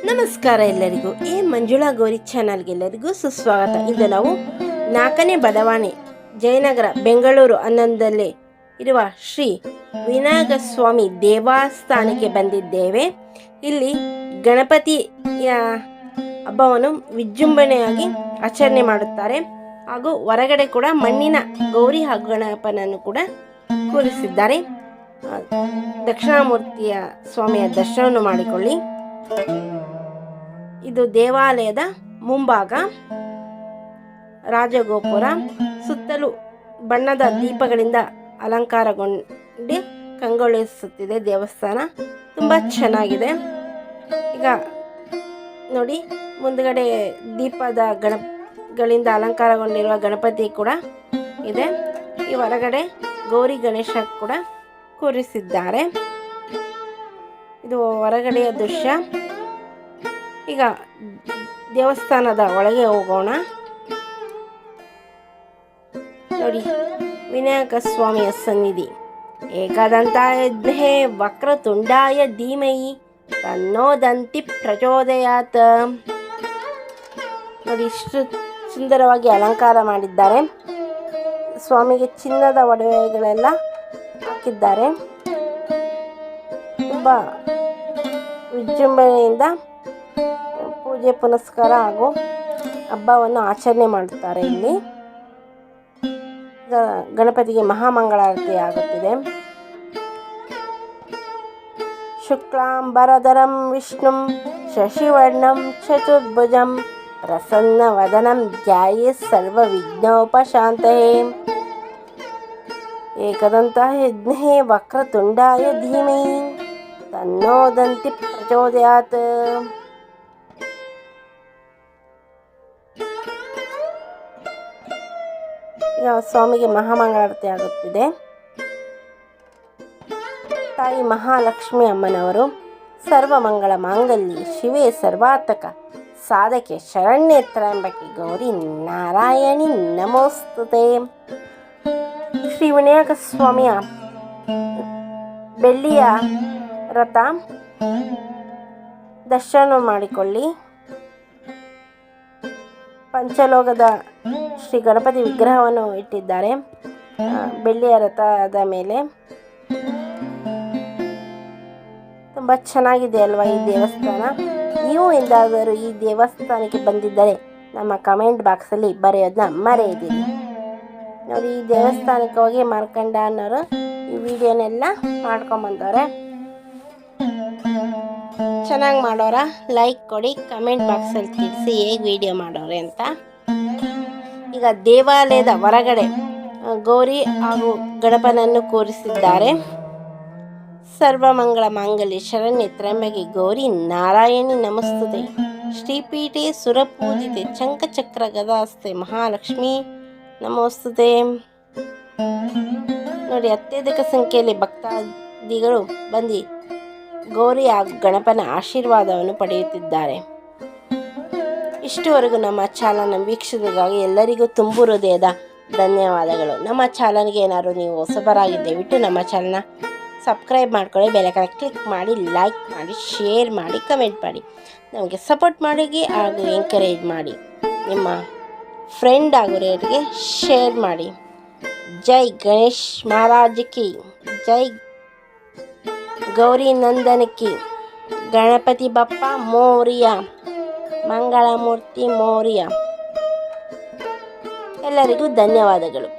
ನಮಸ್ಕಾರ ಎಲ್ಲರಿಗೂ. ಮಂಜುಳಾ ಗೌರಿ ಚಾನಲ್ಗೆ ಎಲ್ಲರಿಗೂ ಸುಸ್ವಾಗತ. ಇಂದು ನಾವು 4ನೇ ಬಡಾವಣೆ ಜಯನಗರ ಬೆಂಗಳೂರು 11ರಲ್ಲಿ ಇರುವ ಶ್ರೀ ವಿನಾಯಕ ಸ್ವಾಮಿ ದೇವಸ್ಥಾನಕ್ಕೆ ಬಂದಿದ್ದೇವೆ. ಇಲ್ಲಿ ಗಣಪತಿಯ ಹಬ್ಬವನ್ನು ವಿಜೃಂಭಣೆಯಾಗಿ ಆಚರಣೆ ಮಾಡುತ್ತಾರೆ. ಹಾಗೂ ಹೊರಗಡೆ ಕೂಡ ಮಣ್ಣಿನ ಗೌರಿ ಹಾಗೂ ಗಣಪನನ್ನು ಕೂಡ ಕೂರಿಸಿದ್ದಾರೆ. ದಕ್ಷಿಣಾಮೂರ್ತಿಯ ಸ್ವಾಮಿಯ ದರ್ಶನವನ್ನು ಮಾಡಿಕೊಳ್ಳಿ. ಇದು ದೇವಾಲಯದ ಮುಂಭಾಗ. ರಾಜಗೋಪುರ ಸುತ್ತಲೂ ಬಣ್ಣದ ದೀಪಗಳಿಂದ ಅಲಂಕಾರಗೊಂಡು ಕಂಗೊಳಿಸುತ್ತಿದೆ. ದೇವಸ್ಥಾನ ತುಂಬ ಚೆನ್ನಾಗಿದೆ. ಈಗ ನೋಡಿ, ಮುಂದುಗಡೆ ದೀಪದ ಗಣಗಳಿಂದ ಅಲಂಕಾರಗೊಂಡಿರುವ ಗಣಪತಿ ಕೂಡ ಇದೆ. ಈ ಹೊರಗಡೆ ಗೌರಿ ಗಣೇಶ ಕೂಡ ಕೂರಿಸಿದ್ದಾರೆ. ಇದು ಹೊರಗಡೆಯ ದೃಶ್ಯ. ಈಗ ದೇವಸ್ಥಾನದ ಒಳಗೆ ಹೋಗೋಣ. ನೋಡಿ, ವಿನಾಯಕ ಸ್ವಾಮಿಯ ಸನ್ನಿಧಿ. ಏಕದಂತಾಯ ವಿದ್ಮಹೇ ವಕ್ರತುಂಡಾಯ ಧೀಮಹಿ ತನ್ನೋ ದಂತಿ ಪ್ರಚೋದಯಾತ್. ನೋಡಿ, ಇಷ್ಟು ಸುಂದರವಾಗಿ ಅಲಂಕಾರ ಮಾಡಿದ್ದಾರೆ. ಸ್ವಾಮಿಗೆ ಚಿನ್ನದ ಒಡವೆಗಳೆಲ್ಲ ಹಾಕಿದ್ದಾರೆ. ತುಂಬ ವಿಜೃಂಭಣೆಯಿಂದ ಪೂಜೆ ಪುನಸ್ಕಾರ ಹಾಗೂ ಹಬ್ಬವನ್ನು ಆಚರಣೆ ಮಾಡುತ್ತಾರೆ. ಇಲ್ಲಿ ಗಣಪತಿಗೆ ಮಹಾಮಂಗಳಾರತಿ ಆಗುತ್ತಿದೆ. ಶುಕ್ಲಾಂಬರಧರಂ ವಿಷ್ಣುಂ ಶಶಿವರ್ಣಂ ಚತುರ್ಭುಜಂ ಪ್ರಸನ್ನವದನಂ ಧ್ಯಾಯೇ ಸರ್ವವಿಘ್ನೋಪಶಾಂತಯೇ. ಏಕದಂತಾಯ ವಿದ್ಮಹೇ ವಕ್ರತುಂಡಾಯ ಧೀಮಹಿ ತನ್ನೋ ದಂತಿ ಪ್ರಚೋದಯಾತ್. ಈಗ ಸ್ವಾಮಿಗೆ ಮಹಾಮಂಗಳಾರತಿ ಆಗುತ್ತಿದೆ. ತಾಯಿ ಮಹಾಲಕ್ಷ್ಮಿ ಅಮ್ಮನವರು ಸರ್ವಮಂಗಳ ಮಾಂಗಲ್ಯ ಶಿವೆ ಸರ್ವಾರ್ಥಕ ಸಾಧಕೆ ಶರಣ್ಯೆ ತ್ರ್ಯಂಬಕೆ ಗೌರಿ ನಾರಾಯಣಿ ನಮೋಸ್ತುತೆ. ಶ್ರೀ ವಿನಾಯಕ ಸ್ವಾಮಿಯ ಬೆಳ್ಳಿಯ ರಥ ದರ್ಶನ ಮಾಡಿಕೊಳ್ಳಿ. ಪಂಚಲೋಕದ ಶ್ರೀ ಗಣಪತಿ ವಿಗ್ರಹವನ್ನು ಇಟ್ಟಿದ್ದಾರೆ ಬೆಳ್ಳಿಯ ರಥದ ಮೇಲೆ. ತುಂಬ ಚೆನ್ನಾಗಿದೆ ಅಲ್ವಾ ಈ ದೇವಸ್ಥಾನ? ನೀವು ಎಂದಾದರೂ ಈ ದೇವಸ್ಥಾನಕ್ಕೆ ಬಂದಿದ್ದರೆ ನಮ್ಮ ಕಮೆಂಟ್ ಬಾಕ್ಸಲ್ಲಿ ಬರೆಯೋದನ್ನ ಮರೆಯದಿರಿ. ನೋಡಿ, ಈ ದೇವಸ್ಥಾನಕ್ಕೆ ಹೋಗಿ ಮಾರ್ಕಂಡ ಅನ್ನೋರು ಈ ವಿಡಿಯೋನೆಲ್ಲ ಮಾಡ್ಕೊಂಬಂದವ್ರೆ. ಚೆನ್ನಾಗಿ ಮಾಡೋರ ಲೈಕ್ ಕೊಡಿ, ಕಮೆಂಟ್ ಬಾಕ್ಸಲ್ಲಿ ತಿಳಿಸಿ ಹೇಗೆ ವಿಡಿಯೋ ಮಾಡೋರೆ ಅಂತ. ಈಗ ದೇವಾಲಯದ ಹೊರಗಡೆ ಗೌರಿ ಹಾಗೂ ಗಣಪನನ್ನು ಕೂರಿಸಿದ್ದಾರೆ. ಸರ್ವಮಂಗಳ ಮಾಂಗಲ್ಯ ಶರಣ್ಯೆ ತ್ರ್ಯಂಬಕೆ ಗೌರಿ ನಾರಾಯಣಿ ನಮಸ್ತುತೆ. ಶ್ರೀಪೀಠೆ ಸುರಪೂಜಿತೆ ಚಂಕಚಕ್ರ ಗದಾಸ್ತೆ ಮಹಾಲಕ್ಷ್ಮಿ ನಮೋಸ್ತುತೆ. ನೋಡಿ, ಅತ್ಯಧಿಕ ಸಂಖ್ಯೆಯಲ್ಲಿ ಭಕ್ತಾದಿಗಳು ಬಂದು ಗೌರಿ ಹಾಗೂ ಗಣಪನ ಆಶೀರ್ವಾದವನ್ನು ಪಡೆಯುತ್ತಿದ್ದಾರೆ. ಇಷ್ಟುವರೆಗೂ ನಮ್ಮ ಚಾನಲ್ನ ವೀಕ್ಷಿಸಿಗಾಗಿ ಎಲ್ಲರಿಗೂ ತುಂಬು ಹೃದಯದ ಧನ್ಯವಾದಗಳು. ನಮ್ಮ ಚಾನಲ್ಗೆ ಏನಾದರೂ ನೀವು ಹೊಸಬರಾಗಿ ದಯವಿಟ್ಟು ನಮ್ಮ ಚಾನಲ್ನ ಸಬ್ಸ್ಕ್ರೈಬ್ ಮಾಡ್ಕೊಳ್ಳಿ, ಬೆಲೈಕನ್ ಕ್ಲಿಕ್ ಮಾಡಿ, ಲೈಕ್ ಮಾಡಿ, ಶೇರ್ ಮಾಡಿ, ಕಮೆಂಟ್ ಮಾಡಿ, ನಮಗೆ ಸಪೋರ್ಟ್ ಮಾಡಿ ಹಾಗೂ ಎಂಕರೇಜ್ ಮಾಡಿ. ನಿಮ್ಮ ಫ್ರೆಂಡ್ ಆಗೋರಿಗೆ ಶೇರ್ ಮಾಡಿ. ಜೈ ಗಣೇಶ್ ಮಹಾರಾಜ್ ಕಿ ಜೈ, ಗೌರಿ ನಂದನ್ ಕಿ, ಗಣಪತಿ ಬಪ್ಪ ಮೋರಿಯ, ಮಂಗಳಮೂರ್ತಿ ಮೋರಿಯ. ಎಲ್ಲರಿಗೂ ಧನ್ಯವಾದಗಳು.